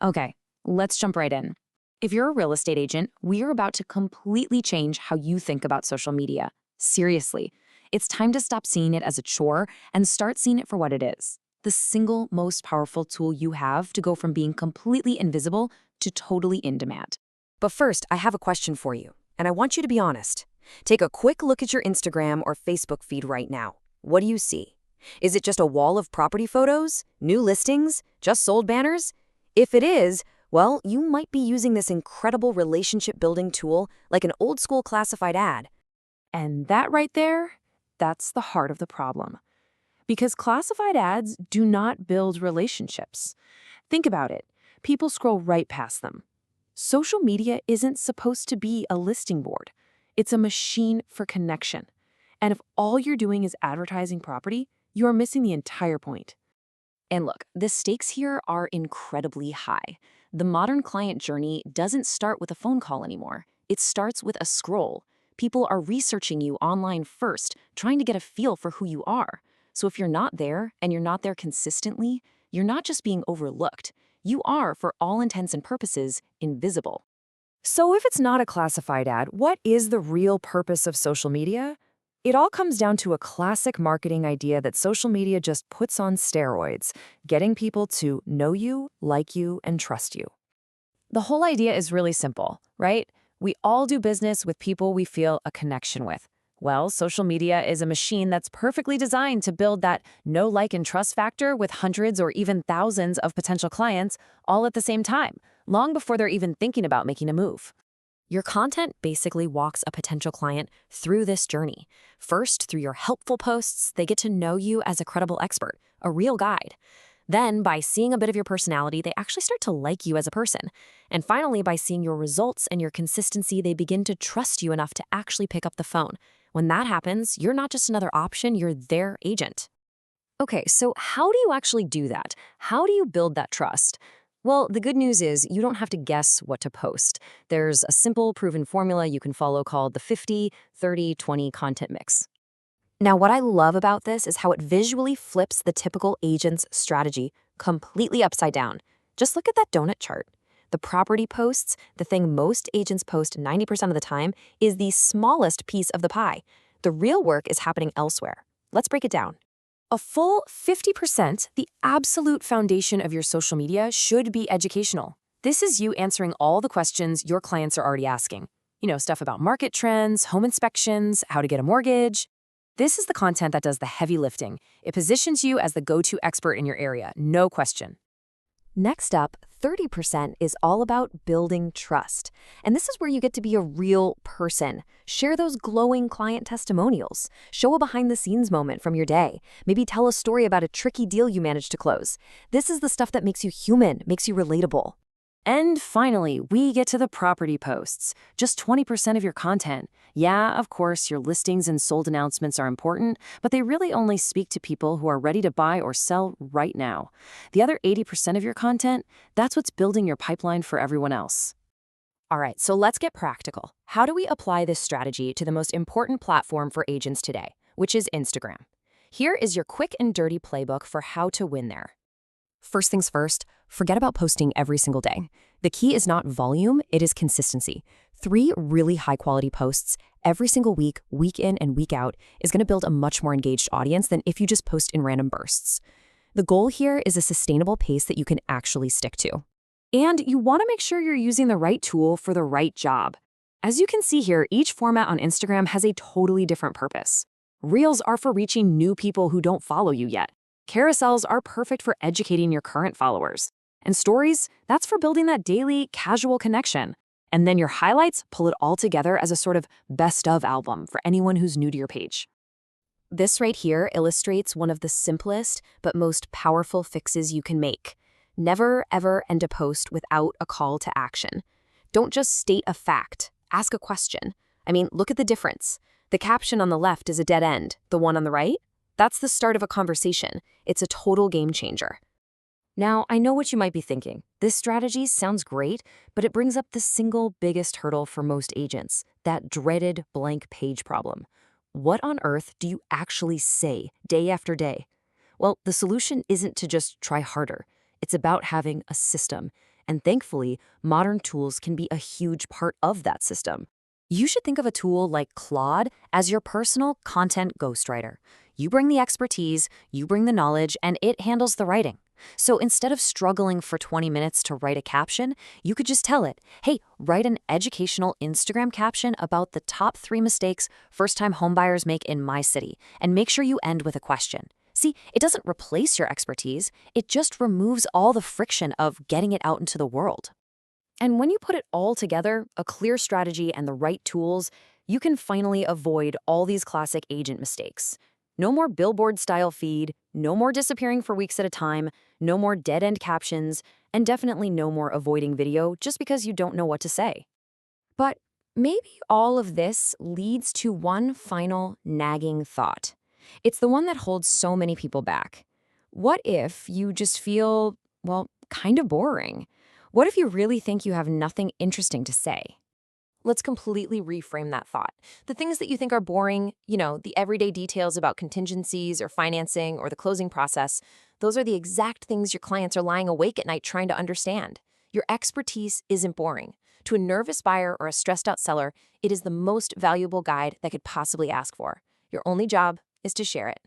Okay, let's jump right in. If you're a real estate agent, we are about to completely change how you think about social media. Seriously, it's time to stop seeing it as a chore and start seeing it for what it is. The single most powerful tool you have to go from being completely invisible to totally in demand. But first, I have a question for you, and I want you to be honest. Take a quick look at your Instagram or Facebook feed right now. What do you see? Is it just a wall of property photos, new listings, just sold banners? If it is, well, you might be using this incredible relationship building tool like an old school classified ad. And that right there, that's the heart of the problem. Because classified ads do not build relationships. Think about it. People scroll right past them. Social media isn't supposed to be a listing board. It's a machine for connection. And if all you're doing is advertising property, you are missing the entire point. And look, the stakes here are incredibly high. The modern client journey doesn't start with a phone call anymore. It starts with a scroll. People are researching you online first, trying to get a feel for who you are. So if you're not there, and you're not there consistently, you're not just being overlooked. You are, for all intents and purposes, invisible. So if it's not a classified ad, what is the real purpose of social media? It all comes down to a classic marketing idea that social media just puts on steroids, getting people to know you, like you, and trust you. The whole idea is really simple, right? We all do business with people we feel a connection with. Well, social media is a machine that's perfectly designed to build that know, like, and trust factor with hundreds or even thousands of potential clients all at the same time, long before they're even thinking about making a move. Your content basically walks a potential client through this journey. First, through your helpful posts, they get to know you as a credible expert, a real guide. Then, by seeing a bit of your personality, they actually start to like you as a person. And finally, by seeing your results and your consistency, they begin to trust you enough to actually pick up the phone. When that happens, you're not just another option, you're their agent. Okay, so how do you actually do that? How do you build that trust? Well, the good news is you don't have to guess what to post. There's a simple, proven formula you can follow called the 50-30-20 content mix. Now, what I love about this is how it visually flips the typical agent's strategy completely upside down. Just look at that donut chart. The property posts, the thing most agents post 90% of the time, is the smallest piece of the pie. The real work is happening elsewhere. Let's break it down. A full 50%, the absolute foundation of your social media, should be educational. This is you answering all the questions your clients are already asking. You know, stuff about market trends, home inspections, how to get a mortgage. This is the content that does the heavy lifting. It positions you as the go-to expert in your area, no question. Next up, 30% is all about building trust. And this is where you get to be a real person. Share those glowing client testimonials. Show a behind-the-scenes moment from your day. Maybe tell a story about a tricky deal you managed to close. This is the stuff that makes you human, makes you relatable. And finally, we get to the property posts. Just 20% of your content. Yeah, of course, your listings and sold announcements are important, but they really only speak to people who are ready to buy or sell right now. The other 80% of your content, that's what's building your pipeline for everyone else. All right, so let's get practical. How do we apply this strategy to the most important platform for agents today, which is Instagram? Here is your quick and dirty playbook for how to win there. First things first, forget about posting every single day. The key is not volume, it is consistency. 3 really high-quality posts every single week, week in and week out, is going to build a much more engaged audience than if you just post in random bursts. The goal here is a sustainable pace that you can actually stick to. And you want to make sure you're using the right tool for the right job. As you can see here, each format on Instagram has a totally different purpose. Reels are for reaching new people who don't follow you yet. Carousels are perfect for educating your current followers. And stories, that's for building that daily, casual connection. And then your highlights pull it all together as a sort of best-of album for anyone who's new to your page. This right here illustrates one of the simplest but most powerful fixes you can make. Never, ever end a post without a call to action. Don't just state a fact, ask a question. I mean, look at the difference. The caption on the left is a dead end. The one on the right? That's the start of a conversation. It's a total game changer. Now, I know what you might be thinking. This strategy sounds great, but it brings up the single biggest hurdle for most agents, that dreaded blank page problem. What on earth do you actually say day after day? Well, the solution isn't to just try harder. It's about having a system, And thankfully, modern tools can be a huge part of that system. You should think of a tool like Claude as your personal content ghostwriter. You bring the expertise, you bring the knowledge, and it handles the writing. So instead of struggling for 20 minutes to write a caption, you could just tell it, hey, write an educational Instagram caption about the top 3 mistakes first-time homebuyers make in my city, and make sure you end with a question. See, it doesn't replace your expertise, it just removes all the friction of getting it out into the world. And when you put it all together, a clear strategy and the right tools, you can finally avoid all these classic agent mistakes. No more billboard-style feed, no more disappearing for weeks at a time, no more dead-end captions, and definitely no more avoiding video just because you don't know what to say. But maybe all of this leads to one final nagging thought. It's the one that holds so many people back. What if you just feel, well, kind of boring? What if you really think you have nothing interesting to say? Let's completely reframe that thought. The things that you think are boring, the everyday details about contingencies or financing or the closing process, those are the exact things your clients are lying awake at night trying to understand. Your expertise isn't boring. To a nervous buyer or a stressed out seller, it is the most valuable guide they could possibly ask for. Your only job is to share it.